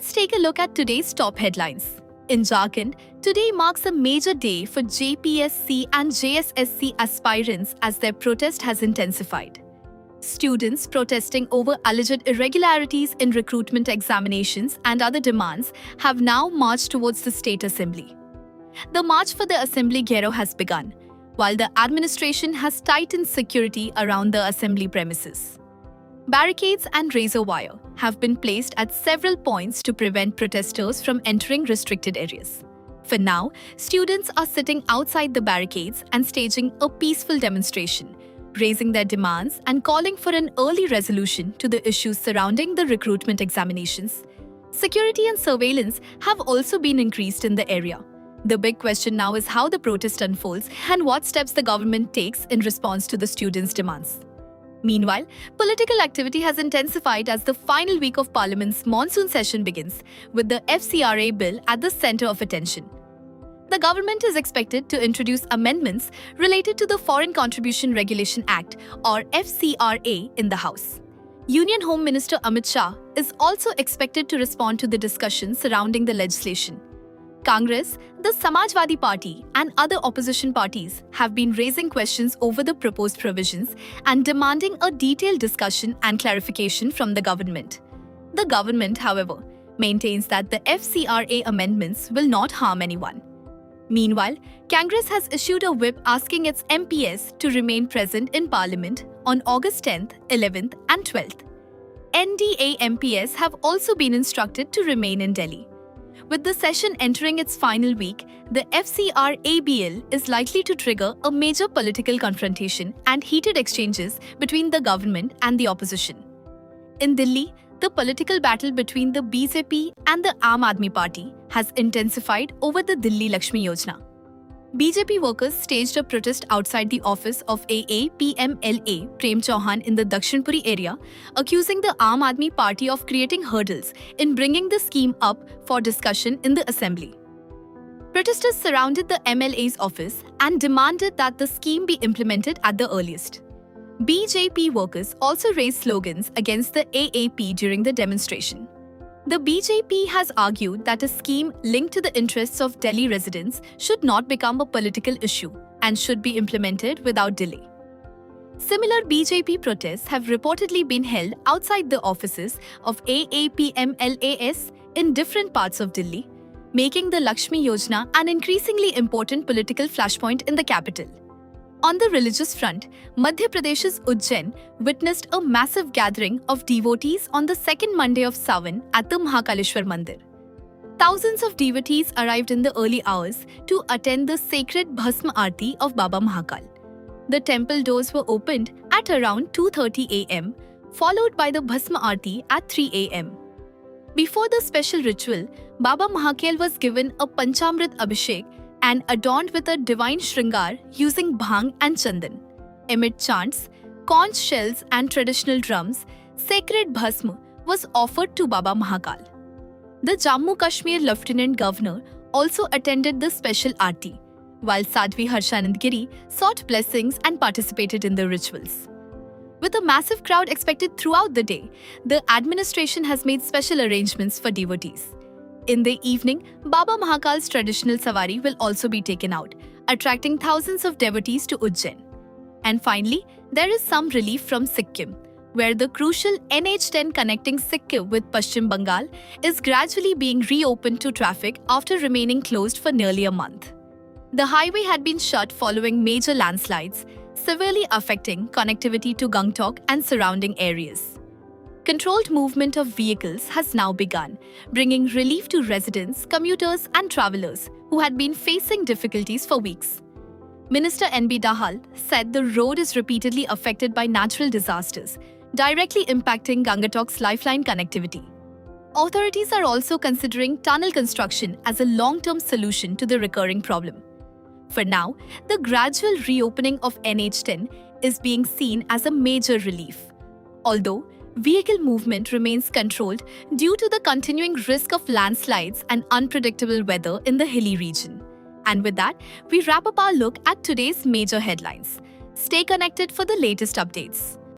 Let's take a look at today's top headlines. In Jharkhand, today marks a major day for JPSC and JSSC aspirants as their protest has intensified. Students protesting over alleged irregularities in recruitment examinations and other demands have now marched towards the state assembly. The march for the assembly Gero has begun, while the administration has tightened security around the assembly premises. Barricades and razor wire have been placed at several points to prevent protesters from entering restricted areas. For now, students are sitting outside the barricades and staging a peaceful demonstration, raising their demands and calling for an early resolution to the issues surrounding the recruitment examinations. Security and surveillance have also been increased in the area. The big question now is how the protest unfolds and what steps the government takes in response to the students' demands. Meanwhile, political activity has intensified as the final week of Parliament's monsoon session begins, with the FCRA bill at the centre of attention. The government is expected to introduce amendments related to the Foreign Contribution Regulation Act, or FCRA, in the House. Union Home Minister Amit Shah is also expected to respond to the discussion surrounding the legislation. Congress, the Samajwadi Party, and other opposition parties have been raising questions over the proposed provisions and demanding a detailed discussion and clarification from the government. The government, however, maintains that the FCRA amendments will not harm anyone. Meanwhile, Congress has issued a whip asking its MPs to remain present in Parliament on August 10th, 11th, and 12th. NDA MPs have also been instructed to remain in Delhi. With the session entering its final week, the FCRA bill is likely to trigger a major political confrontation and heated exchanges between the government and the opposition. In Delhi, the political battle between the BJP and the Aam Aadmi Party has intensified over the Delhi Lakshmi Yojana. BJP workers staged a protest outside the office of AAPMLA Prem Chauhan in the Dakshinpuri area, accusing the Aam Aadmi Party of creating hurdles in bringing the scheme up for discussion in the assembly. Protesters surrounded the MLA's office and demanded that the scheme be implemented at the earliest. BJP workers also raised slogans against the AAP during the demonstration. The BJP has argued that a scheme linked to the interests of Delhi residents should not become a political issue and should be implemented without delay. Similar BJP protests have reportedly been held outside the offices of AAPMLAS in different parts of Delhi, making the Lakshmi Yojana an increasingly important political flashpoint in the capital. On the religious front, Madhya Pradesh's Ujjain witnessed a massive gathering of devotees on the second Monday of Sawan at the Mahakaleshwar Mandir. Thousands of devotees arrived in the early hours to attend the sacred Bhasma Aarti of Baba Mahakal. The temple doors were opened at around 2:30 am, followed by the Bhasma Aarti at 3 am. Before the special ritual, Baba Mahakal was given a Panchamrit Abhishek and adorned with a divine shringar using bhang and chandan. Amid chants, conch shells and traditional drums, sacred bhasma was offered to Baba Mahakal. The Jammu Kashmir Lieutenant Governor also attended the special aarti, while Sadhvi Harshanand Giri sought blessings and participated in the rituals. With a massive crowd expected throughout the day, the administration has made special arrangements for devotees. In the evening, Baba Mahakal's traditional savari will also be taken out, attracting thousands of devotees to Ujjain. And finally, there is some relief from Sikkim, where the crucial NH10 connecting Sikkim with Paschim Bengal is gradually being reopened to traffic after remaining closed for nearly a month. The highway had been shut following major landslides, severely affecting connectivity to Gangtok and surrounding areas. Controlled movement of vehicles has now begun, bringing relief to residents, commuters, and travelers who had been facing difficulties for weeks. Minister N.B. Dahal said the road is repeatedly affected by natural disasters, directly impacting Gangatok's lifeline connectivity. Authorities are also considering tunnel construction as a long-term solution to the recurring problem. For now, the gradual reopening of NH10 is being seen as a major relief. Although vehicle movement remains controlled due to the continuing risk of landslides and unpredictable weather in the hilly region. And with that, we wrap up our look at today's major headlines. Stay connected for the latest updates.